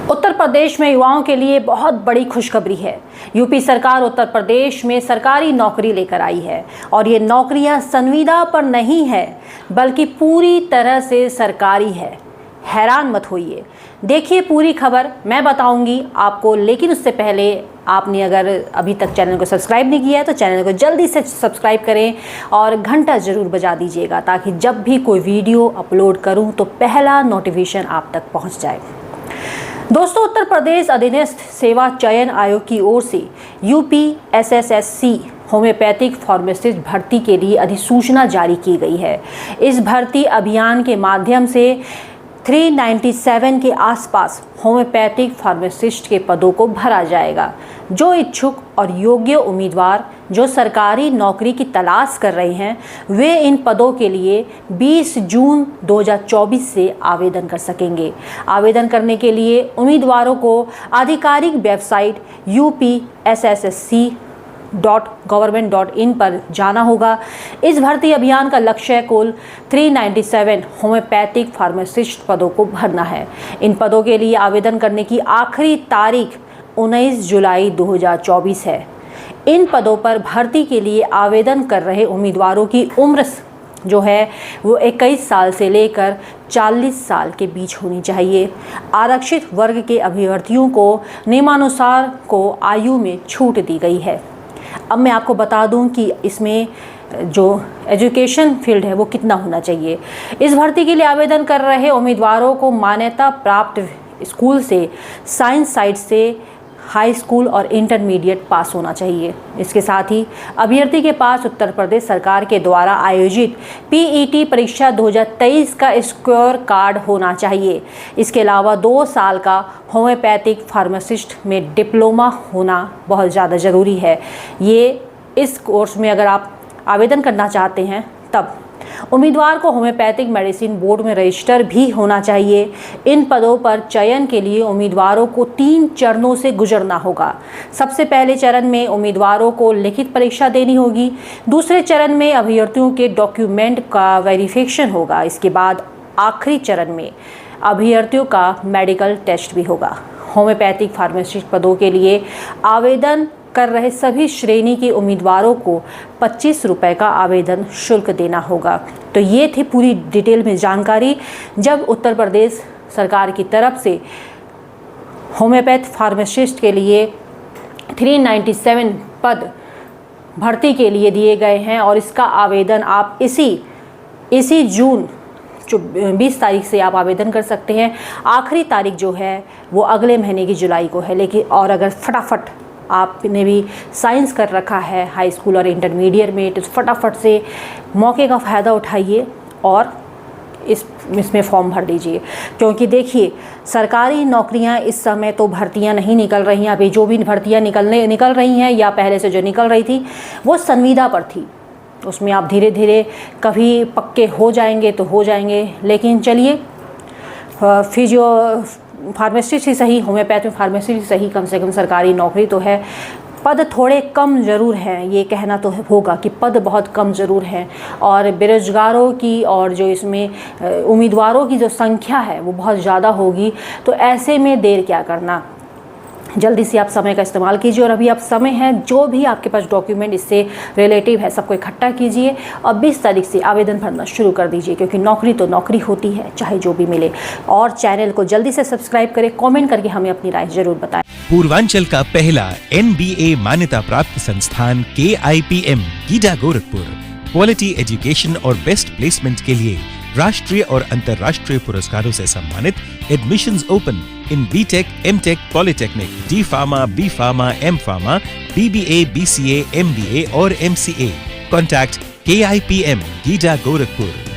उत्तर प्रदेश में युवाओं के लिए बहुत बड़ी खुशखबरी है। यूपी सरकार उत्तर प्रदेश में सरकारी नौकरी लेकर आई है और ये नौकरियां संविदा पर नहीं है बल्कि पूरी तरह से सरकारी है। हैरान मत होइए, देखिए पूरी खबर मैं बताऊंगी आपको, लेकिन उससे पहले आपने अगर अभी तक चैनल को सब्सक्राइब नहीं किया है तो चैनल को जल्दी से सब्सक्राइब करें और घंटा ज़रूर बजा दीजिएगा ताकि जब भी कोई वीडियो अपलोड करूं तो पहला नोटिफिकेशन आप तक पहुंच जाए। दोस्तों, उत्तर प्रदेश अधीनस्थ सेवा चयन आयोग की ओर से UPSSSC होम्योपैथिक फार्मासिस्ट भर्ती के लिए अधिसूचना जारी की गई है। इस भर्ती अभियान के माध्यम से 397 के आसपास होम्योपैथिक फार्मासिस्ट के पदों को भरा जाएगा। जो इच्छुक और योग्य उम्मीदवार जो सरकारी नौकरी की तलाश कर रहे हैं वे इन पदों के लिए 20 जून 2024 से आवेदन कर सकेंगे। आवेदन करने के लिए उम्मीदवारों को आधिकारिक वेबसाइट upssc.government.in पर जाना होगा। इस भर्ती अभियान का लक्ष्य कुल 397 होम्योपैथिक फार्मासिस्ट पदों को भरना है। इन पदों के लिए आवेदन करने की आखिरी तारीख 19 जुलाई 2024 है। इन पदों पर भर्ती के लिए आवेदन कर रहे उम्मीदवारों की उम्र जो है वो 21 साल से लेकर 40 साल के बीच होनी चाहिए। आरक्षित वर्ग के अभ्यर्थियों को नियमानुसार को आयु में छूट दी गई है। अब मैं आपको बता दूं कि इसमें जो एजुकेशन फील्ड है वो कितना होना चाहिए। इस भर्ती के लिए आवेदन कर रहे उम्मीदवारों को मान्यता प्राप्त स्कूल से, साइंस साइट से हाई स्कूल और इंटरमीडिएट पास होना चाहिए। इसके साथ ही अभ्यर्थी के पास उत्तर प्रदेश सरकार के द्वारा आयोजित PET परीक्षा 2023 का स्कोर कार्ड होना चाहिए। इसके अलावा 2 साल का होम्योपैथिक फार्मासिस्ट में डिप्लोमा होना बहुत ज़्यादा ज़रूरी है। ये इस कोर्स में अगर आप आवेदन करना चाहते हैं तब उम्मीदवार को होम्योपैथिक मेडिसिन बोर्ड में रजिस्टर भी होना चाहिए। इन पदों पर चयन के लिए उम्मीदवारों को 3 चरणों से गुजरना होगा। सबसे पहले चरण में उम्मीदवारों को लिखित परीक्षा देनी होगी। दूसरे चरण में अभ्यर्थियों के डॉक्यूमेंट का वेरिफिकेशन होगा। इसके बाद आखिरी चरण में अभ्यर्थियों का मेडिकल टेस्ट भी होगा। होम्योपैथिक फार्मासिस्ट पदों के लिए आवेदन कर रहे सभी श्रेणी के उम्मीदवारों को 25 रुपये का आवेदन शुल्क देना होगा। तो ये थी पूरी डिटेल में जानकारी। जब उत्तर प्रदेश सरकार की तरफ से होम्योपैथ फार्मासिस्ट के लिए 397 पद भर्ती के लिए दिए गए हैं और इसका आवेदन आप इसी जून 20 तारीख से आप आवेदन कर सकते हैं। आखिरी तारीख जो है वो अगले महीने की जुलाई को है। लेकिन और अगर फटाफट आपने भी साइंस कर रखा है हाई स्कूल और इंटरमीडिएट में तो फटाफट से मौके का फ़ायदा उठाइए और इसमें फॉर्म भर दीजिए। क्योंकि देखिए, सरकारी नौकरियां इस समय तो भर्तियां नहीं निकल रही हैं। अभी जो भी भर्तियां निकल रही हैं या पहले से जो निकल रही थी वो संविदा पर थी। उसमें आप धीरे धीरे कभी पक्के हो जाएंगे तो हो जाएंगे। लेकिन चलिए, फिजियो फार्मासिस्ट ही सही, होम्योपैथिक फार्मासिस्ट ही सही, कम से कम सरकारी नौकरी तो है। पद थोड़े कम ज़रूर हैं, ये कहना तो होगा कि पद बहुत कम ज़रूर हैं और बेरोज़गारों की और जो इसमें उम्मीदवारों की जो संख्या है वो बहुत ज़्यादा होगी। तो ऐसे में देर क्या करना, जल्दी से आप समय का इस्तेमाल कीजिए। और अभी आप समय है, जो भी आपके पास डॉक्यूमेंट इससे रिलेटिव है सबको इकट्ठा कीजिए और 20 तारीख से आवेदन भरना शुरू कर दीजिए। क्योंकि नौकरी तो नौकरी होती है, चाहे जो भी मिले। और चैनल को जल्दी से सब्सक्राइब करें, कमेंट करके हमें अपनी राय जरूर बताएं। पूर्वांचल का पहला NBA मान्यता प्राप्त संस्थान KIPM GIDA Gorakhpur quality education और बेस्ट प्लेसमेंट के लिए राष्ट्रीय और अंतर्राष्ट्रीय पुरस्कारों से सम्मानित। Admissions open in BTech, MTech, Polytechnic, D Pharma, B Pharma, M Pharma, BBA, BCA, MBA और MCA. Contact KIPM, Gida Gorakhpur.